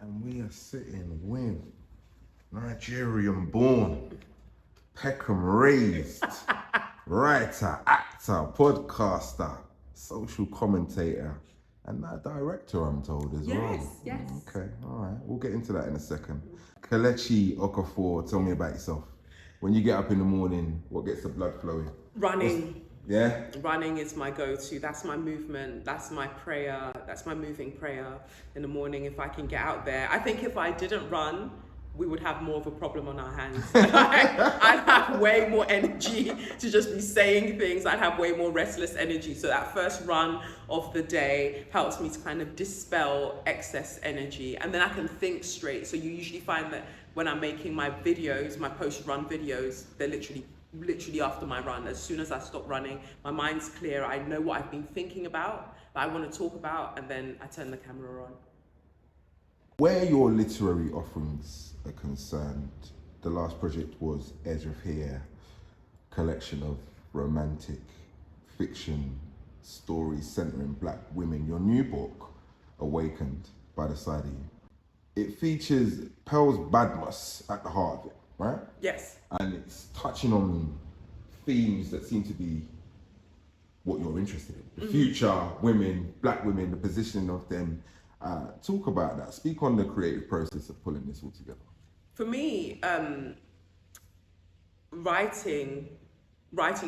And we are sitting with Nigerian born, Peckham raised, writer, actor, podcaster, social commentator, and now director, I'm told, as well. Yes. Okay, all right. We'll get into that in a second. Kelechi Okafor, tell me about yourself. When you get up in the morning, what gets the blood flowing? Running. Yeah? Running is my go-to. That's my movement. That's my prayer. That's my moving prayer in the morning. If I can get out there, I think if I didn't run, we would have more of a problem on our hands. I'd have way more energy to just be saying things. I'd have way more restless energy. So that first run of the day helps me to kind of dispel excess energy, and then I can think straight. So you usually find that when I'm making my videos, my post-run videos, they're literally after my run. As soon as I stop running, my mind's clear. I know what I've been thinking about, that I want to talk about, and then I turn the camera on. Where your literary offerings are concerned, the last project was Ezra Here, collection of romantic fiction stories centering black women. Your new book, Awakened, by the side of you. It features Pels Badmus at the heart of it, right? Yes. And it's touching on themes that seem to be what you're interested in. The future, women, black women, the positioning of them. Talk about that. Speak on the creative process of pulling this all together. For me, writing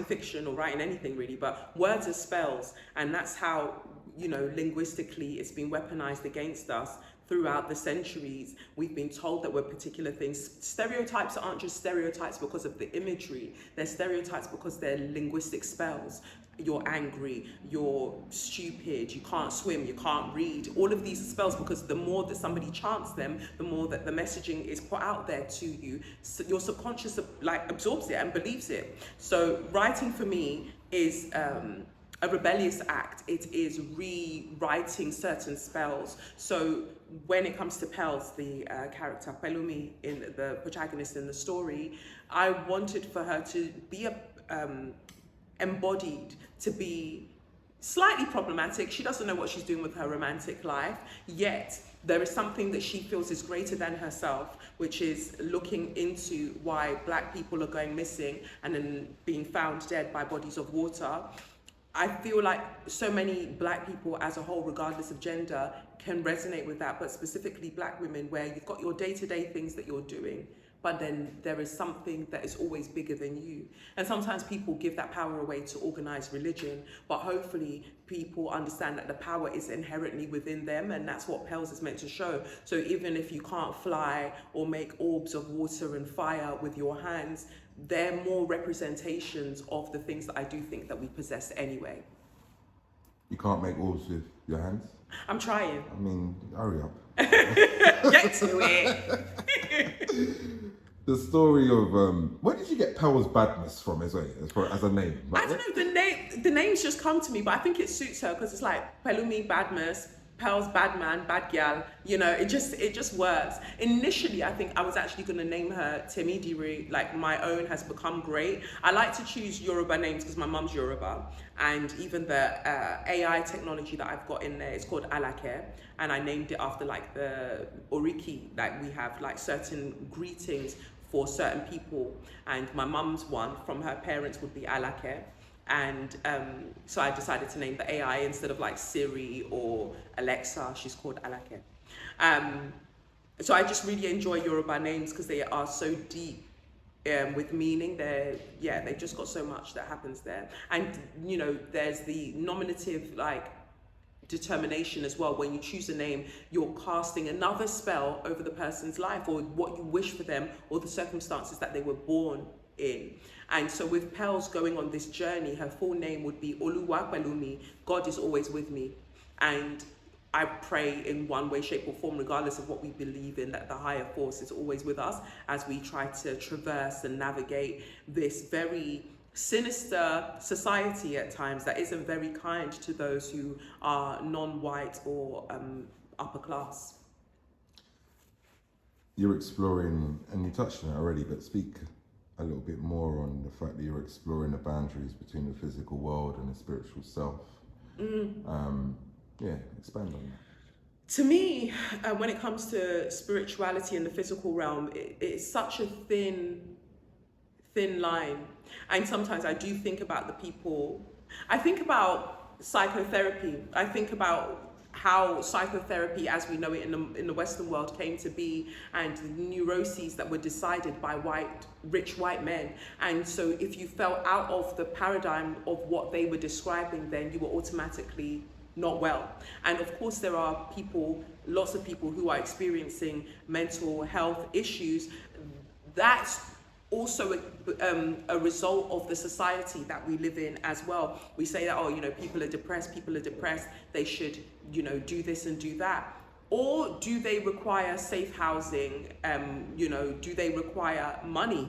fiction or writing anything really, but words are spells, and that's how, linguistically it's been weaponized against us throughout the centuries. We've been told that we're particular things. Stereotypes aren't just stereotypes because of the imagery. They're stereotypes because they're linguistic spells. You're angry, you're stupid, you can't swim, you can't read. All of these are spells because the more that somebody chants them, the more that the messaging is put out there to you. So your subconscious absorbs it and believes it. So writing for me is a rebellious act. It is rewriting certain spells. So when it comes to Pels, the character Pelumi, in the protagonist in the story, I wanted for her to be embodied, to be slightly problematic. She doesn't know what she's doing with her romantic life, yet there is something that she feels is greater than herself, which is looking into why black people are going missing and then being found dead by bodies of water. I feel like so many black people as a whole, regardless of gender, can resonate with that, but specifically black women, where you've got your day-to-day things that you're doing, but then there is something that is always bigger than you. And sometimes people give that power away to organized religion, but hopefully people understand that the power is inherently within them, and that's what Pels is meant to show. So even if you can't fly or make orbs of water and fire with your hands, they're more representations of the things that I do think that we possess anyway. You can't make orbs with your hands? I'm trying. I mean, hurry up. Get to it. The story of where did you get Pels Badmus from as a name? I don't know, the names just come to me, but I think it suits her because it's like Pelumi Badmus, Pels bad man, bad gal, it just works. Initially, I think I was actually going to name her Temidire, like my own has become great. I like to choose Yoruba names because my mum's Yoruba, and even the AI technology that I've got in there is called Alake, and I named it after like the Oriki, like we have like certain greetings for certain people, and my mum's one from her parents would be Alake. And so I decided to name the AI instead of like Siri or Alexa, she's called Alake. So I just really enjoy Yoruba names because they are so deep with meaning. They've just got so much that happens there. And, there's the nominative determination as well. When you choose a name, you're casting another spell over the person's life or what you wish for them or the circumstances that they were born in. And so with Pels going on this journey, her full name would be Oluwa Pelumi, God is always with me. And I pray in one way, shape or form, regardless of what we believe in, that the higher force is always with us as we try to traverse and navigate this very sinister society at times that isn't very kind to those who are non-white or upper class. You're exploring, and you touched on it already, but speak a little bit more on the fact that you're exploring the boundaries between the physical world and the spiritual self. Expand on that. To me, when it comes to spirituality in the physical realm, it's such a thin line. And sometimes I do think about the people. I think about psychotherapy. I think about how psychotherapy as we know it in the Western world came to be, and the neuroses that were decided by rich white men. And so if you fell out of the paradigm of what they were describing, then you were automatically not well. And of course there are people, lots of people who are experiencing mental health issues. That's also a result of the society that we live in as well. We say that, oh, you know, people are depressed, they should, you know, do this and do that. Or do they require safe housing? You know, do they require money?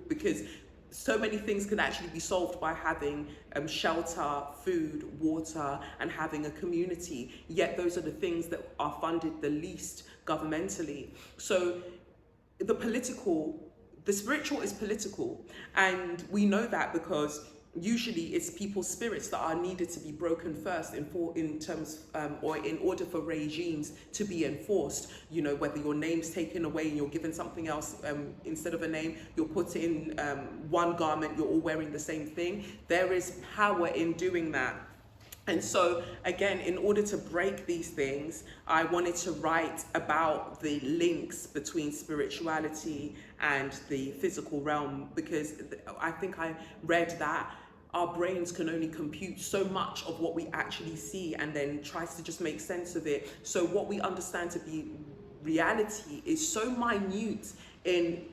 Because so many things can actually be solved by having shelter, food, water, and having a community. Yet those are the things that are funded the least governmentally. So the spiritual is political, and we know that because usually it's people's spirits that are needed to be broken first in terms or in order for regimes to be enforced. You know, whether your name's taken away and you're given something else instead of a name, you're put in one garment, you're all wearing the same thing. There is power in doing that. And so, again, in order to break these things, I wanted to write about the links between spirituality and the physical realm, because I think I read that our brains can only compute so much of what we actually see and then tries to just make sense of it. So what we understand to be reality is so minute in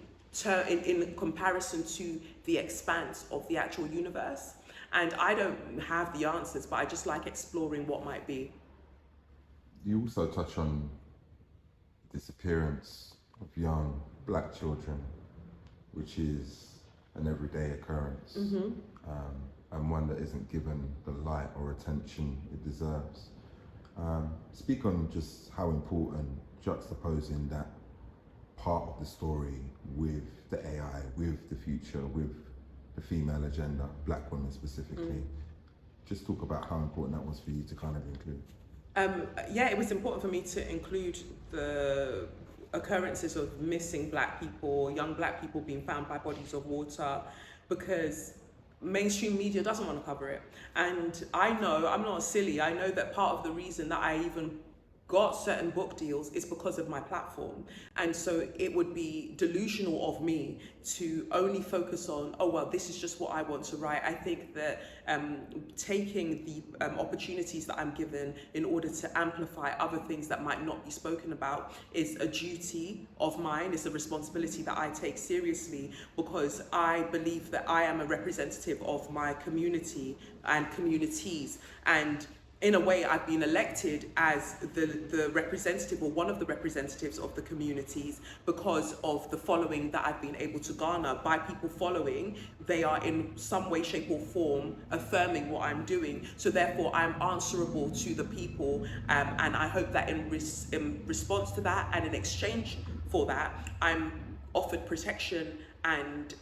comparison to the expanse of the actual universe. And I don't have the answers, but I just like exploring what might be. You also touch on disappearance of young black children, which is an everyday occurrence, and one that isn't given the light or attention it deserves. Speak on just how important juxtaposing that part of the story with the AI, with the future, with the female agenda, black women specifically. Just talk about how important that was for you to kind of include. Yeah, it was important for me to include the occurrences of missing black people, young black people being found by bodies of water, because mainstream media doesn't want to cover it. And I know, I'm not silly, I know that part of the reason that I even got certain book deals is because of my platform. And so it would be delusional of me to only focus on, oh, well, this is just what I want to write. I think that taking the opportunities that I'm given in order to amplify other things that might not be spoken about is a duty of mine. It's a responsibility that I take seriously, because I believe that I am a representative of my community and communities. And in a way, I've been elected as the representative, or one of the representatives of the communities, because of the following that I've been able to garner. By people following, they are in some way, shape or form affirming what I'm doing. So therefore, I'm answerable to the people. And I hope that in response to that and in exchange for that, I'm offered protection and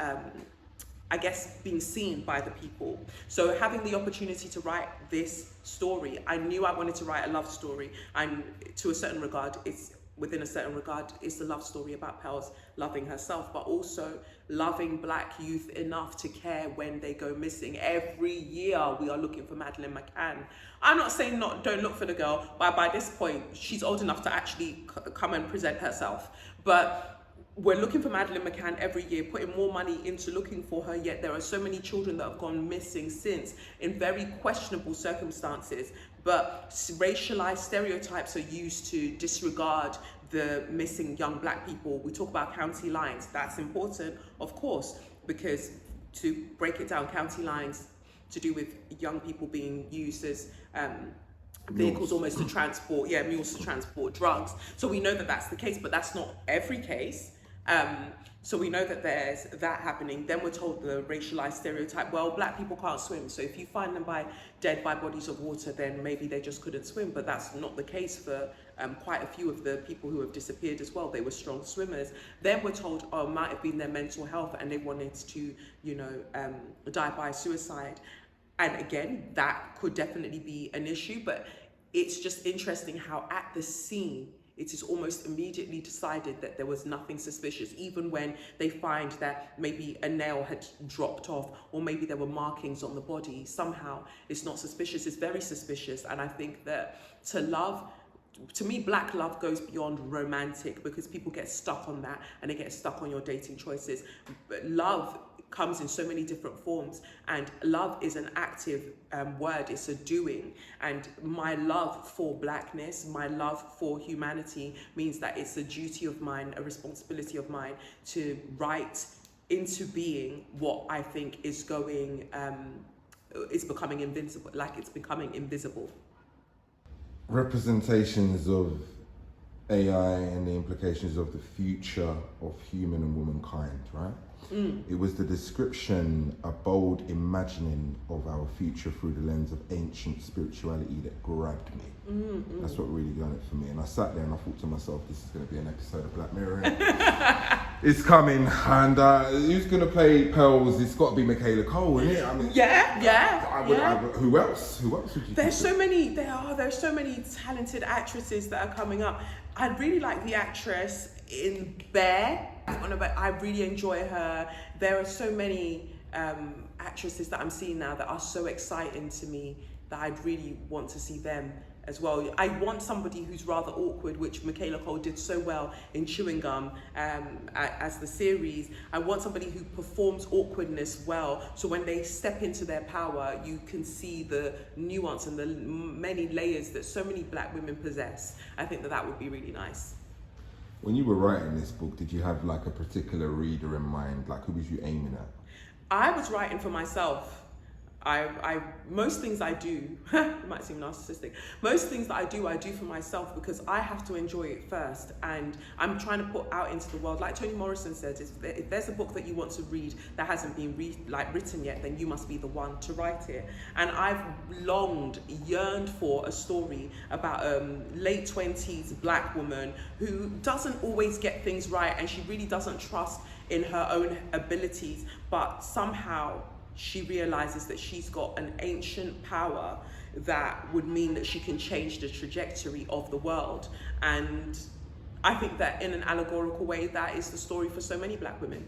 I guess being seen by the people. So having the opportunity to write this story, I knew I wanted to write a love story, and to a certain regard, it's the love story about Pels loving herself, but also loving black youth enough to care when they go missing. Every year we are looking for Madeleine McCann. I'm not saying don't look for the girl, but by this point she's old enough to actually come and present herself. But we're looking for Madeleine McCann every year, putting more money into looking for her, yet there are so many children that have gone missing since in very questionable circumstances. But racialized stereotypes are used to disregard the missing young black people. We talk about county lines. That's important, of course, because to break it down, county lines to do with young people being used as vehicles almost to transport, mules to transport drugs. So we know that that's the case, but that's not every case. So we know that there's that happening. Then we're told the racialized stereotype, well, black people can't swim. So if you find them dead by bodies of water, then maybe they just couldn't swim. But that's not the case for quite a few of the people who have disappeared as well. They were strong swimmers. Then we're told, oh, it might have been their mental health and they wanted to, die by suicide. And again, that could definitely be an issue. But it's just interesting how at the scene, it is almost immediately decided that there was nothing suspicious, even when they find that maybe a nail had dropped off, or maybe there were markings on the body. Somehow it's not suspicious, it's very suspicious. And I think that to me, black love goes beyond romantic, because people get stuck on that and they get stuck on your dating choices. But love comes in so many different forms, and love is an active word. It's a doing, and my love for blackness, my love for humanity, means that it's a duty of mine, a responsibility of mine, to write into being what I think is becoming invincible, like it's becoming invisible. Representations of AI and the implications of the future of human and womankind, right? It was the description, a bold imagining of our future through the lens of ancient spirituality that grabbed me. That's what really done it for me. And I sat there and I thought to myself, this is going to be an episode of Black Mirror. It's coming. And who's going to play Pels? It's got to be Michaela Cole, isn't it? I mean, who else? Who else would you? There's so many talented actresses that are coming up. I really like the actress in Bear. I really enjoy her. There are so many actresses that I'm seeing now that are so exciting to me that I'd really want to see them as well. I want somebody who's rather awkward, which Michaela Cole did so well in Chewing Gum as the series. I want somebody who performs awkwardness well, so when they step into their power, you can see the nuance and the many layers that so many black women possess. I think that would be really nice. When you were writing this book, did you have like a particular reader in mind? Like, who was you aiming at? I was writing for myself. Most things I do, it might seem narcissistic, most things that I do for myself, because I have to enjoy it first, and I'm trying to put out into the world, like Toni Morrison said, if there's a book that you want to read that hasn't been written yet, then you must be the one to write it. And I've yearned for a story about a late 20s black woman who doesn't always get things right, and she really doesn't trust in her own abilities, but somehow she realizes that she's got an ancient power that would mean that she can change the trajectory of the world. And I think that in an allegorical way, that is the story for so many black women.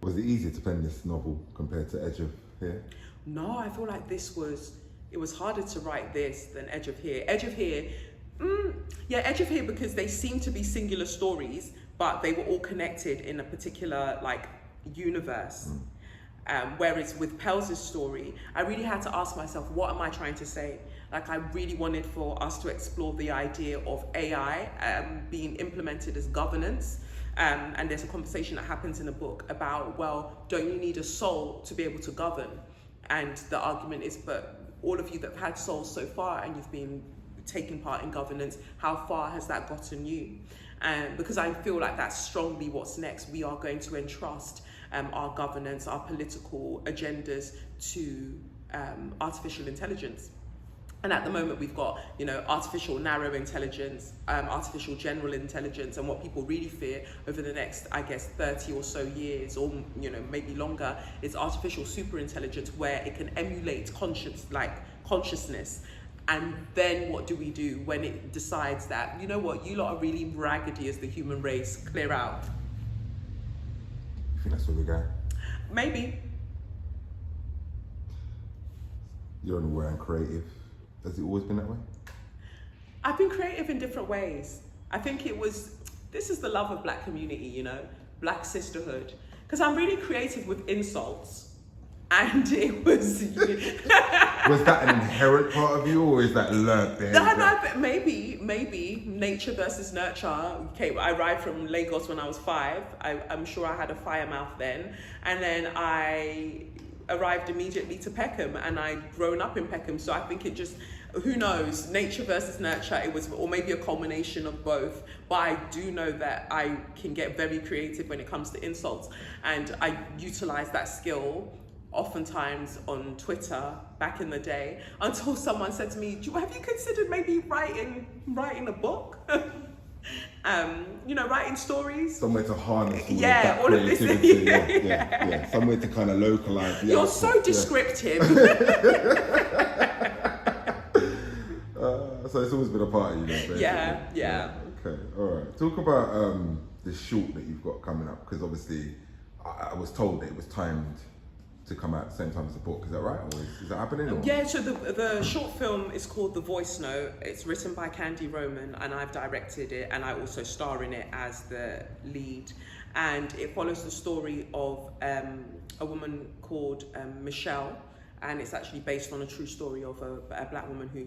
Was it easier to pen this novel compared to Edge of Here? No, I feel like it was harder to write this than Edge of Here. Edge of Here, Edge of Here, because they seem to be singular stories, but they were all connected in a particular universe. Whereas with Pels' story, I really had to ask myself, what am I trying to say? I really wanted for us to explore the idea of AI being implemented as governance. And there's a conversation that happens in the book about, well, don't you need a soul to be able to govern? And the argument is, but all of you that have had souls so far and you've been taking part in governance, how far has that gotten you? Because I feel like that's strongly what's next. We are going to entrust our governance, our political agendas to artificial intelligence. And at the moment we've got, artificial narrow intelligence, artificial general intelligence, and what people really fear over the next, 30 or so years, or, maybe longer, is artificial super intelligence, where it can emulate consciousness. And then what do we do when it decides that, you know what, you lot are really raggedy as the human race, clear out? You think that's where we're going? Maybe. You're aware and creative. Has it always been that way? I've been creative in different ways. I think this is the love of black community, black sisterhood. Because I'm really creative with insults. And it was... Was that an inherent part of you, or is that learnt there? No, maybe nature versus nurture. Okay, I arrived from Lagos when I was 5. I'm sure I had a fire mouth then. And then I arrived immediately to Peckham, and I'd grown up in Peckham. So I think it just, who knows, nature versus nurture, or maybe a culmination of both. But I do know that I can get very creative when it comes to insults. And I utilize that skill oftentimes on Twitter back in the day, until someone said to me, have you considered maybe writing a book? Writing stories. Somewhere to harness all of this. Yeah. Somewhere to kind of localize. You're so descriptive. So it's always been a party, basically. Yeah. Okay, all right. Talk about the short that you've got coming up, because obviously I was told that it was timed to come out at the same time as the book. Is that right, or is that happening? Or? Yeah, so the short film is called The Voice Note. It's written by Candy Roman, and I've directed it, and I also star in it as the lead. And it follows the story of a woman called Michelle, and it's actually based on a true story of a black woman who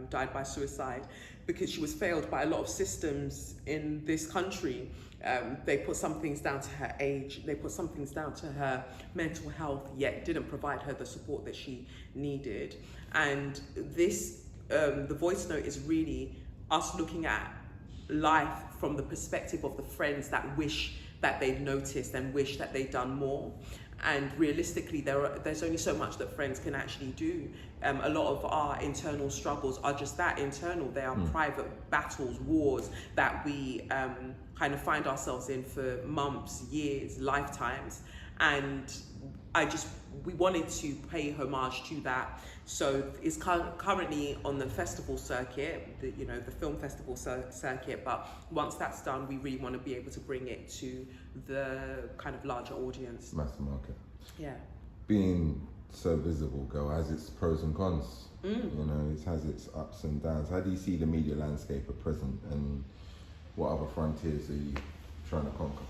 died by suicide because she was failed by a lot of systems in this country. They put some things down to her age, they put some things down to her mental health, yet didn't provide her the support that she needed. And this, the voice note is really us looking at life from the perspective of the friends that wish that they'd noticed and wish that they'd done more. And realistically, there's only so much that friends can actually do. A lot of our internal struggles are just that, internal. They are private battles, wars that we kind of find ourselves in for months, years, lifetimes. And we wanted to pay homage to that. So it's currently on the festival circuit, the film festival circuit. But once that's done, we really want to be able to bring it to the kind of larger audience. Mass market. Yeah. Being so visible, girl, has its pros and cons. It has its ups and downs. How do you see the media landscape at present, and what other frontiers are you trying to conquer?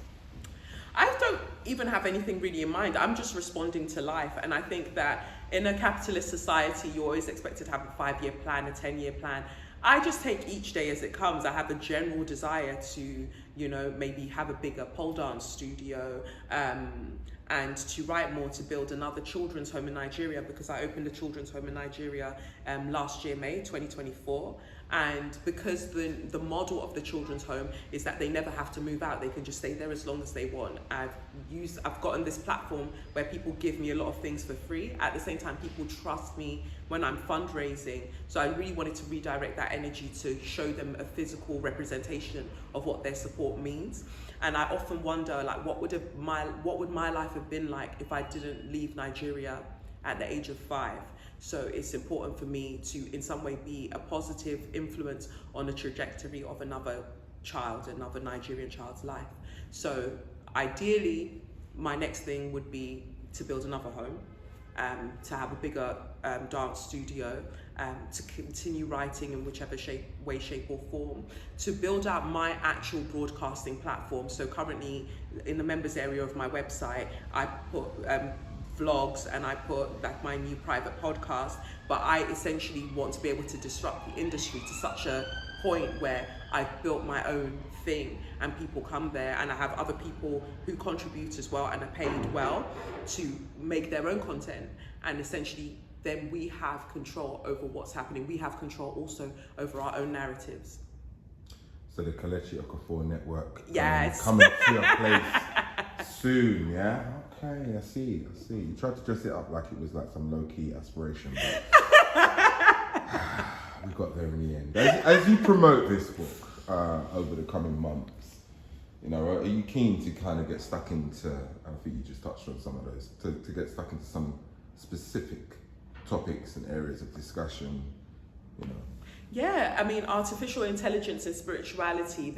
I don't even have anything really in mind. I'm just responding to life. And I think that in a capitalist society, you're always expected to have a 5-year plan, a 10-year plan. I just take each day as it comes. I have a general desire to, maybe have a bigger pole dance studio, and to write more, to build another children's home in Nigeria, because I opened a children's home in Nigeria last year, May 2024. And because the model of the children's home is that they never have to move out, they can just stay there as long as they want. I've gotten this platform where people give me a lot of things for free. At the same time, people trust me when I'm fundraising. So I really wanted to redirect that energy to show them a physical representation of what their support means. And I often wonder, what would my life have been like if I didn't leave Nigeria at the age of 5? So it's important for me to, in some way, be a positive influence on the trajectory of another Nigerian child's life. So ideally, my next thing would be to build another home, to have a bigger dance studio, to continue writing in whichever way, shape or form, to build out my actual broadcasting platform. So currently, in the members area of my website, I put vlogs and I put my new private podcast, but I essentially want to be able to disrupt the industry to such a point where I've built my own thing and people come there, and I have other people who contribute as well and are paid well to make their own content, and essentially then we have control over what's happening. We have control also over our own narratives. So the Kelechi Okafor network coming to your place soon, yeah? Okay, I see. You tried to dress it up like it was like some low-key aspiration, but we got there in the end. As you promote this book over the coming months, are you keen to kind of get stuck into, I think you just touched on some of those, to get stuck into some specific topics and areas of discussion, Yeah, I mean, artificial intelligence and spirituality,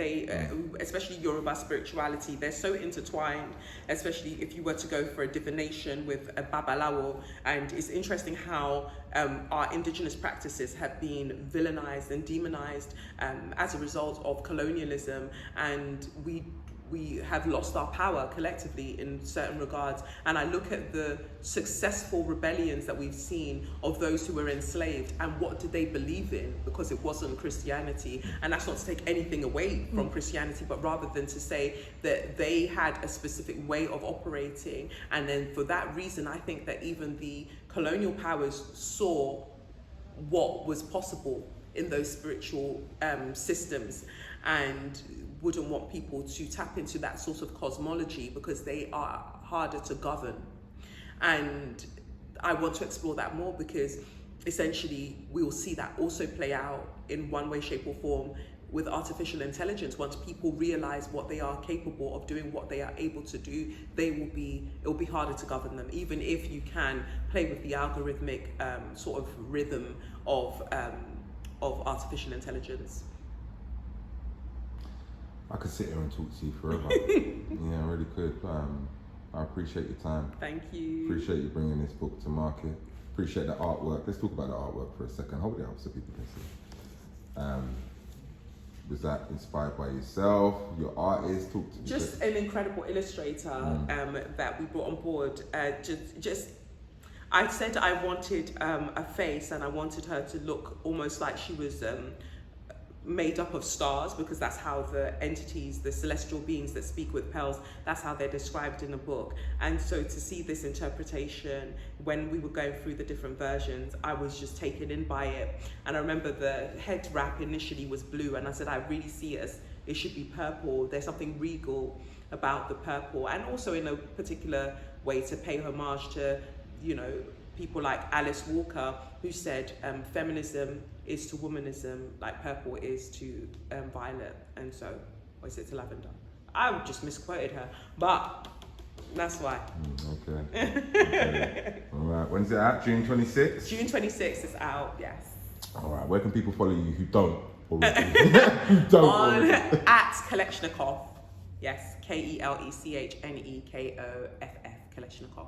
especially Yoruba spirituality, they're so intertwined, especially if you were to go for a divination with a babalawo. And it's interesting how our indigenous practices have been villainized and demonized as a result of colonialism. And we have lost our power collectively in certain regards. And I look at the successful rebellions that we've seen of those who were enslaved, and what did they believe in? Because it wasn't Christianity. And that's not to take anything away from Christianity, but rather than to say that they had a specific way of operating. And then for that reason, I think that even the colonial powers saw what was possible in those spiritual systems, and wouldn't want people to tap into that sort of cosmology because they are harder to govern. And I want to explore that more, because essentially we will see that also play out in one way, shape or form with artificial intelligence. Once people realize what they are capable of doing, what they are able to do, it will be harder to govern them, even if you can play with the algorithmic sort of rhythm of of artificial intelligence. I could sit here and talk to you forever. Yeah, I really could. I appreciate your time. Thank you. Appreciate you bringing this book to market. Appreciate the artwork. Let's talk about the artwork for a second. Hold it up so people can see. Was that inspired by yourself, your artist? Talk to me. Just an incredible illustrator that we brought on board. I said I wanted a face, and I wanted her to look almost like she was made up of stars, because that's how the entities, the celestial beings that speak with Pels, that's how they're described in the book. And so to see this interpretation, when we were going through the different versions, I was just taken in by it. And I remember the head wrap initially was blue, and I said, I really see it as it should be purple. There's something regal about the purple, and also in a particular way to pay homage to, you know, people like Alice Walker, who said feminism is to womanism like purple is to violet, and so, or is it to lavender? I just misquoted her, but that's why. Okay. All right, when's it out? June 26th? June 26th is out, yes. All right, where can people follow you who don't already? Who don't already? At Kelechnikov, yes, Kelechnikoff, Kelechnikov.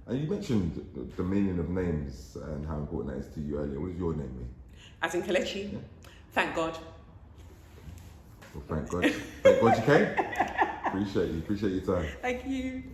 And you mentioned the meaning of names and how important that is to you earlier. What does your name mean? As in Kelechi? Yeah. Thank God. Well, thank God. Thank God you came. Appreciate you. Appreciate your time. Thank you.